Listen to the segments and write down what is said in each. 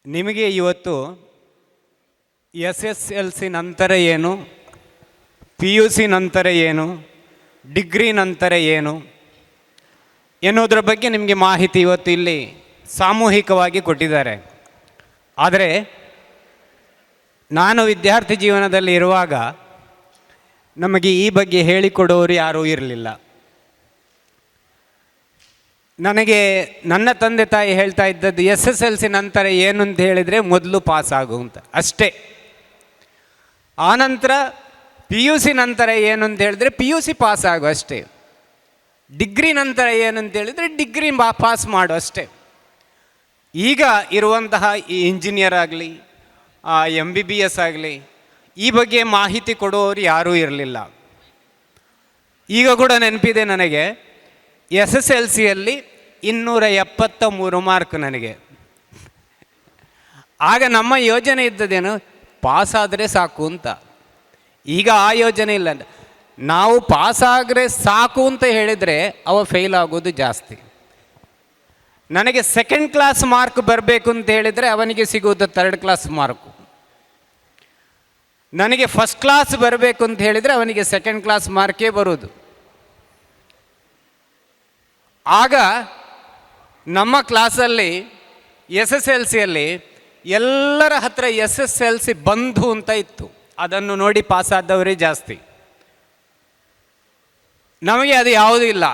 ನಿಮಗೆ ಇವತ್ತು SSLC ನಂತರ ಏನು, PUC ನಂತರ ಏನು, ಡಿಗ್ರಿ ನಂತರ ಏನು ಎನ್ನುವುದರ ಬಗ್ಗೆ ನಿಮಗೆ ಮಾಹಿತಿ ಇವತ್ತು ಇಲ್ಲಿ ಸಾಮೂಹಿಕವಾಗಿ ಕೊಟ್ಟಿದ್ದಾರೆ. ಆದರೆ ನಾನು ವಿದ್ಯಾರ್ಥಿ ಜೀವನದಲ್ಲಿ ಇರುವಾಗ ನಮಗೆ ಈ ಬಗ್ಗೆ ಹೇಳಿಕೊಡೋರು ಯಾರೂ ಇರಲಿಲ್ಲ. ನನಗೆ ನನ್ನ ತಂದೆ ತಾಯಿ ಹೇಳ್ತಾ ಇದ್ದದ್ದು SSLC ನಂತರ ಏನು ಅಂತ ಹೇಳಿದರೆ ಮೊದಲು ಪಾಸ್ ಆಗು ಅಂತ ಅಷ್ಟೇ. ಆನಂತರ PUC ನಂತರ ಏನು ಅಂತ ಹೇಳಿದ್ರೆ PUC ಪಾಸ್ ಆಗು ಅಷ್ಟೇ. ಡಿಗ್ರಿ ನಂತರ ಏನಂತ ಹೇಳಿದರೆ ಡಿಗ್ರಿ ಪಾಸ್ ಮಾಡು ಅಷ್ಟೇ. ಈಗ ಇರುವಂತಹ ಈ ಇಂಜಿನಿಯರ್ ಆಗಲಿ MBBS ಆಗಲಿ ಈ ಬಗ್ಗೆ ಮಾಹಿತಿ ಕೊಡೋರು ಯಾರೂ ಇರಲಿಲ್ಲ. ಈಗ ಕೂಡ ನೆನಪಿದೆ ನನಗೆ, SSLCಯಲ್ಲಿ 273 ಮಾರ್ಕ್ ನನಗೆ. ಆಗ ನಮ್ಮ ಯೋಜನೆ ಇದ್ದದೇನು, ಪಾಸಾದರೆ ಸಾಕು ಅಂತ. ಈಗ ಆ ಯೋಜನೆ ಇಲ್ಲ. ನಾವು ಪಾಸಾದರೆ ಸಾಕು ಅಂತ ಹೇಳಿದರೆ ಅವ ಫೇಲ್ ಆಗೋದು ಜಾಸ್ತಿ. ನನಗೆ ಸೆಕೆಂಡ್ ಕ್ಲಾಸ್ ಮಾರ್ಕ್ ಬರಬೇಕು ಅಂತ ಹೇಳಿದರೆ ಅವನಿಗೆ ಸಿಗುವುದು ಥರ್ಡ್ ಕ್ಲಾಸ್ ಮಾರ್ಕು. ನನಗೆ ಫಸ್ಟ್ ಕ್ಲಾಸ್ ಬರಬೇಕು ಅಂತ ಹೇಳಿದರೆ ಅವನಿಗೆ ಸೆಕೆಂಡ್ ಕ್ಲಾಸ್ ಮಾರ್ಕೇ ಬರೋದು. ಆಗ ನಮ್ಮ ಕ್ಲಾಸಲ್ಲಿ SSLCಯಲ್ಲಿ ಎಲ್ಲರ ಹತ್ರ SSLC ಬಂಧು ಅಂತ ಇತ್ತು. ಅದನ್ನು ನೋಡಿ ಪಾಸಾದವರೇ ಜಾಸ್ತಿ. ನಮಗೆ ಅದು ಯಾವುದೂ ಇಲ್ಲ,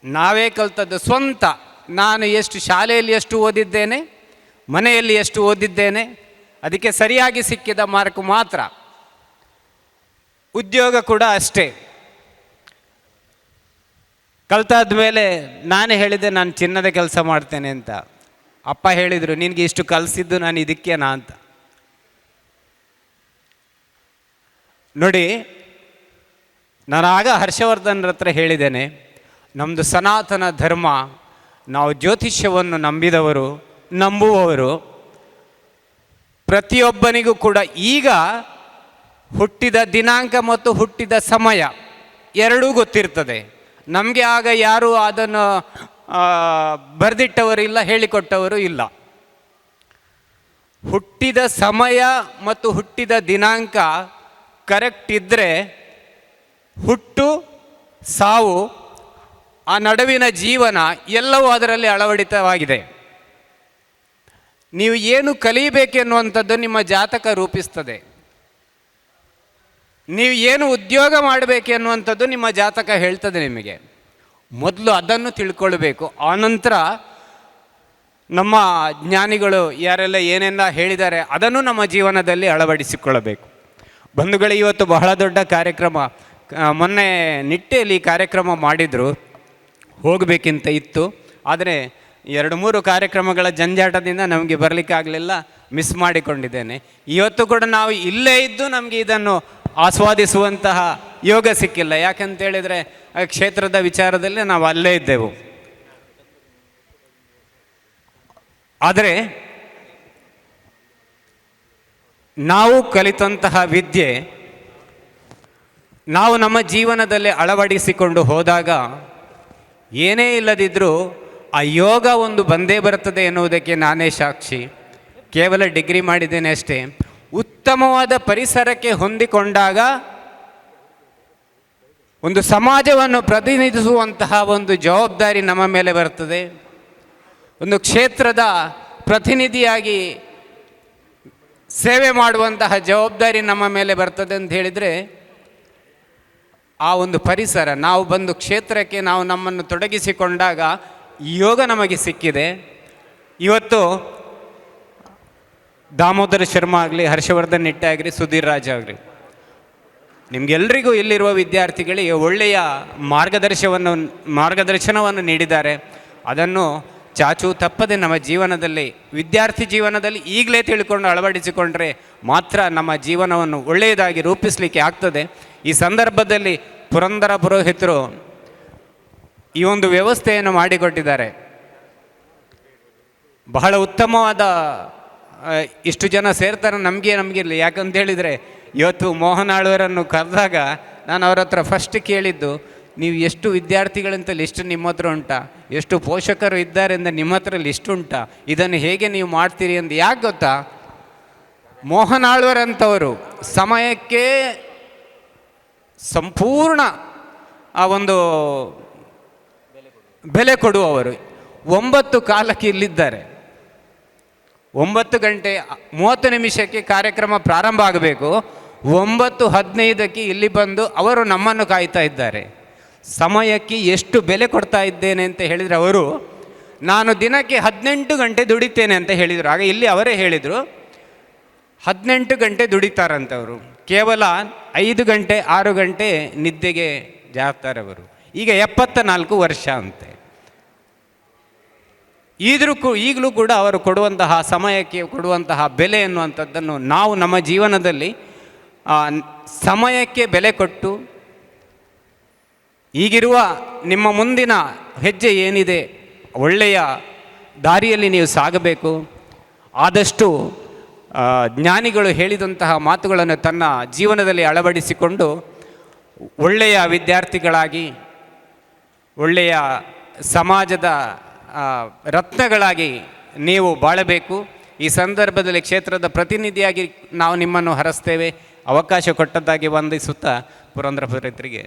ನಾವೇ ಕಲ್ತದ್ದು ಸ್ವಂತ. ನಾನು ಎಷ್ಟು ಶಾಲೆಯಲ್ಲಿ ಎಷ್ಟು ಓದಿದ್ದೇನೆ, ಮನೆಯಲ್ಲಿ ಎಷ್ಟು ಓದಿದ್ದೇನೆ, ಅದಕ್ಕೆ ಸರಿಯಾಗಿ ಸಿಕ್ಕಿದ ಮಾರ್ಕ್ ಮಾತ್ರ. ಉದ್ಯೋಗ ಕೂಡ ಅಷ್ಟೇ. ಕಲ್ತಾದ ಮೇಲೆ ನಾನು ಹೇಳಿದೆ ನಾನು ಚಿನ್ನದ ಕೆಲಸ ಮಾಡ್ತೇನೆ ಅಂತ. ಅಪ್ಪ ಹೇಳಿದರು, ನಿನಗೆ ಇಷ್ಟು ಕಲಿಸಿದ್ದು ನಾನು ಇದಕ್ಕೇನಾ ಅಂತ. ನೋಡಿ, ನಾನು ಆಗ ಹರ್ಷವರ್ಧನ್ರ ಹತ್ರ ಹೇಳಿದ್ದೇನೆ, ನಮ್ಮದು ಸನಾತನ ಧರ್ಮ, ನಾವು ಜ್ಯೋತಿಷ್ಯವನ್ನು ನಂಬುವವರು. ಪ್ರತಿಯೊಬ್ಬನಿಗೂ ಕೂಡ ಈಗ ಹುಟ್ಟಿದ ದಿನಾಂಕ ಮತ್ತು ಹುಟ್ಟಿದ ಸಮಯ ಎರಡೂ ಗೊತ್ತಿರ್ತದೆ. ನಮಗೆ ಆಗ ಯಾರೂ ಅದನ್ನು ಬರೆದಿಟ್ಟವರು ಇಲ್ಲ, ಹೇಳಿಕೊಟ್ಟವರು ಇಲ್ಲ. ಹುಟ್ಟಿದ ಸಮಯ ಮತ್ತು ಹುಟ್ಟಿದ ದಿನಾಂಕ ಕರೆಕ್ಟ್ ಇದ್ದರೆ ಹುಟ್ಟು ಸಾವು ಆ ನಡುವಿನ ಜೀವನ ಎಲ್ಲವೂ ಅದರಲ್ಲಿ ಅಳವಡಿತವಾಗಿದೆ. ನೀವು ಏನು ಕಲಿಯಬೇಕೆನ್ನುವಂಥದ್ದು ನಿಮ್ಮ ಜಾತಕ ರೂಪಿಸ್ತದೆ. ನೀವು ಏನು ಉದ್ಯೋಗ ಮಾಡಬೇಕೆನ್ನುವಂಥದ್ದು ನಿಮ್ಮ ಜಾತಕ ಹೇಳ್ತದೆ ನಿಮಗೆ. ಮೊದಲು ಅದನ್ನು ತಿಳ್ಕೊಳ್ಬೇಕು. ಆನಂತರ ನಮ್ಮ ಜ್ಞಾನಿಗಳು ಯಾರೆಲ್ಲ ಏನೆಲ್ಲ ಹೇಳಿದ್ದಾರೆ ಅದನ್ನು ನಮ್ಮ ಜೀವನದಲ್ಲಿ ಅಳವಡಿಸಿಕೊಳ್ಳಬೇಕು. ಬಂಧುಗಳೇ, ಇವತ್ತು ಬಹಳ ದೊಡ್ಡ ಕಾರ್ಯಕ್ರಮ, ಮೊನ್ನೆ ನಿಟ್ಟೆಯಲ್ಲಿ ಕಾರ್ಯಕ್ರಮ ಮಾಡಿದರು, ಹೋಗಬೇಕಿಂತ ಇತ್ತು. ಆದರೆ 2-3 ಕಾರ್ಯಕ್ರಮಗಳ ಜಂಜಾಟದಿಂದ ನಮಗೆ ಬರಲಿಕ್ಕಾಗಲಿಲ್ಲ, ಮಿಸ್ ಮಾಡಿಕೊಂಡಿದ್ದೇನೆ. ಇವತ್ತು ಕೂಡ ನಾವು ಇಲ್ಲೇ ಇದ್ದು ನಮಗೆ ಇದನ್ನು ಆಸ್ವಾದಿಸುವಂತಹ ಯೋಗ ಸಿಕ್ಕಿಲ್ಲ. ಯಾಕಂತೇಳಿದರೆ ಕ್ಷೇತ್ರದ ವಿಚಾರದಲ್ಲಿ ನಾವು ಅಲ್ಲೇ ಇದ್ದೆವು. ಆದರೆ ನಾವು ಕಲಿತಂತಹ ವಿದ್ಯೆ ನಾವು ನಮ್ಮ ಜೀವನದಲ್ಲಿ ಅಳವಡಿಸಿಕೊಂಡು ಹೋದಾಗ ಏನೇ ಇಲ್ಲದಿದ್ದರೂ ಆ ಯೋಗ ಒಂದು ಬಂದೇ ಬರ್ತದೆ ಎನ್ನುವುದಕ್ಕೆ ನಾನೇ ಸಾಕ್ಷಿ. ಕೇವಲ ಡಿಗ್ರಿ ಮಾಡಿದ್ದೇನೆ ಅಷ್ಟೇ. ಉತ್ತಮವಾದ ಪರಿಸರಕ್ಕೆ ಹೊಂದಿಕೊಂಡಾಗ ಒಂದು ಸಮಾಜವನ್ನು ಪ್ರತಿನಿಧಿಸುವಂತಹ ಒಂದು ಜವಾಬ್ದಾರಿ ನಮ್ಮ ಮೇಲೆ ಬರ್ತದೆ. ಒಂದು ಕ್ಷೇತ್ರದ ಪ್ರತಿನಿಧಿಯಾಗಿ ಸೇವೆ ಮಾಡುವಂತಹ ಜವಾಬ್ದಾರಿ ನಮ್ಮ ಮೇಲೆ ಬರ್ತದೆ ಅಂತ ಹೇಳಿದರೆ, ಆ ಒಂದು ಪರಿಸರ, ನಾವು ಬಂದು ಕ್ಷೇತ್ರಕ್ಕೆ ನಾವು ನಮ್ಮನ್ನು ತೊಡಗಿಸಿಕೊಂಡಾಗ ಯೋಗ ನಮಗೆ ಸಿಕ್ಕಿದೆ. ಇವತ್ತು ದಾಮೋದರ ಶರ್ಮಾ ಆಗಲಿ, ಹರ್ಷವರ್ಧನ್ ನಿಟ್ಟೆ ಆಗಲಿ, ಸುಧೀರ್ ರಾಜ್ ಆಗಲಿ, ನಿಮಗೆಲ್ಲರಿಗೂ ಇಲ್ಲಿರುವ ವಿದ್ಯಾರ್ಥಿಗಳಿಗೆ ಒಳ್ಳೆಯ ಮಾರ್ಗದರ್ಶನವನ್ನು ನೀಡಿದ್ದಾರೆ. ಅದನ್ನು ಚಾಚು ತಪ್ಪದೆ ನಮ್ಮ ಜೀವನದಲ್ಲಿ, ವಿದ್ಯಾರ್ಥಿ ಜೀವನದಲ್ಲಿ ಈಗಲೇ ತಿಳ್ಕೊಂಡು ಅಳವಡಿಸಿಕೊಂಡ್ರೆ ಮಾತ್ರ ನಮ್ಮ ಜೀವನವನ್ನು ಒಳ್ಳೆಯದಾಗಿ ರೂಪಿಸಲಿಕ್ಕೆ ಆಗ್ತದೆ. ಈ ಸಂದರ್ಭದಲ್ಲಿ ಪುರಂದರ ಪುರೋಹಿತರು ಈ ಒಂದು ವ್ಯವಸ್ಥೆಯನ್ನು ಮಾಡಿಕೊಟ್ಟಿದ್ದಾರೆ. ಬಹಳ ಉತ್ತಮವಾದ, ಇಷ್ಟು ಜನ ಸೇರ್ತಾರೆ ನಮಗಿರಲಿ. ಯಾಕಂತೇಳಿದರೆ ಇವತ್ತು ಮೋಹನ್ ಆಳ್ವರನ್ನು ಕರೆದಾಗ ನಾನು ಅವ್ರ ಹತ್ರ ಫಸ್ಟ್ ಕೇಳಿದ್ದು, ನೀವು ಎಷ್ಟು ವಿದ್ಯಾರ್ಥಿಗಳಂತ ಲಿಸ್ಟ್ ನಿಮ್ಮ ಹತ್ರ ಉಂಟಾ, ಎಷ್ಟು ಪೋಷಕರು ಇದ್ದಾರೆ ಅಂತ ನಿಮ್ಮ ಹತ್ರ ಲಿಸ್ಟ್ ಉಂಟಾ, ಇದನ್ನು ಹೇಗೆ ನೀವು ಮಾಡ್ತೀರಿ ಅಂತ. ಯಾಕೆ ಗೊತ್ತಾ, ಮೋಹನ್ ಆಳ್ವರ್ ಅಂತವರು ಸಮಯಕ್ಕೆ ಸಂಪೂರ್ಣ ಆ ಒಂದು ಬೆಲೆ ಕೊಡುವವರು. 9 ಕಾಲಕ್ಕೆ ಇಲ್ಲಿದ್ದಾರೆ. 9 ಗಂಟೆ 30 ನಿಮಿಷಕ್ಕೆ ಕಾರ್ಯಕ್ರಮ ಪ್ರಾರಂಭ ಆಗಬೇಕು. 9:15ಕ್ಕೆ ಇಲ್ಲಿ ಬಂದು ಅವರು ನಮ್ಮನ್ನು ಕಾಯ್ತಾ ಇದ್ದಾರೆ. ಸಮಯಕ್ಕೆ ಎಷ್ಟು ಬೆಲೆ ಕೊಡ್ತಾ ಇದ್ದೇನೆ ಅಂತ ಹೇಳಿದರೆ, ಅವರು ನಾನು ದಿನಕ್ಕೆ 18 ಗಂಟೆ ದುಡಿತೇನೆ ಅಂತ ಹೇಳಿದರು. ಆಗ ಇಲ್ಲಿ ಅವರೇ ಹೇಳಿದರು 18 ಗಂಟೆ ದುಡಿತಾರಂತವರು, ಕೇವಲ 5 ಗಂಟೆ 6 ಗಂಟೆ ನಿದ್ದೆಗೆ ಜಾಗ್ತಾರೆ ಅವರು. ಈಗ 74 ವರ್ಷ ಅಂತೆ. ಈಗಲೂ ಕೂಡ ಅವರು ಕೊಡುವಂತಹ ಸಮಯಕ್ಕೆ ಕೊಡುವಂತಹ ಬೆಲೆ ಎನ್ನುವಂಥದ್ದನ್ನು ನಾವು ನಮ್ಮ ಜೀವನದಲ್ಲಿ ಸಮಯಕ್ಕೆ ಬೆಲೆ ಕೊಟ್ಟು, ಈಗಿರುವ ನಿಮ್ಮ ಮುಂದಿನ ಹೆಜ್ಜೆ ಏನಿದೆ, ಒಳ್ಳೆಯ ದಾರಿಯಲ್ಲಿ ನೀವು ಸಾಗಬೇಕು. ಆದಷ್ಟು ಜ್ಞಾನಿಗಳು ಹೇಳಿದಂತಹ ಮಾತುಗಳನ್ನು ತನ್ನ ಜೀವನದಲ್ಲಿ ಅಳವಡಿಸಿಕೊಂಡು ಒಳ್ಳೆಯ ವಿದ್ಯಾರ್ಥಿಗಳಾಗಿ, ಒಳ್ಳೆಯ ಸಮಾಜದ ರತ್ನಗಳಾಗಿ ನೀವು ಬಾಳಬೇಕು. ಈ ಸಂದರ್ಭದಲ್ಲಿ ಕ್ಷೇತ್ರದ ಪ್ರತಿನಿಧಿಯಾಗಿ ನಾವು ನಿಮ್ಮನ್ನು ಹರಸ್ತೇವೆ. ಅವಕಾಶ ಕೊಟ್ಟದ್ದಾಗಿ ವಂದಿಸುತ್ತಾ ಪುರಂದರ ಪುರೋಹಿತರಿಗೆ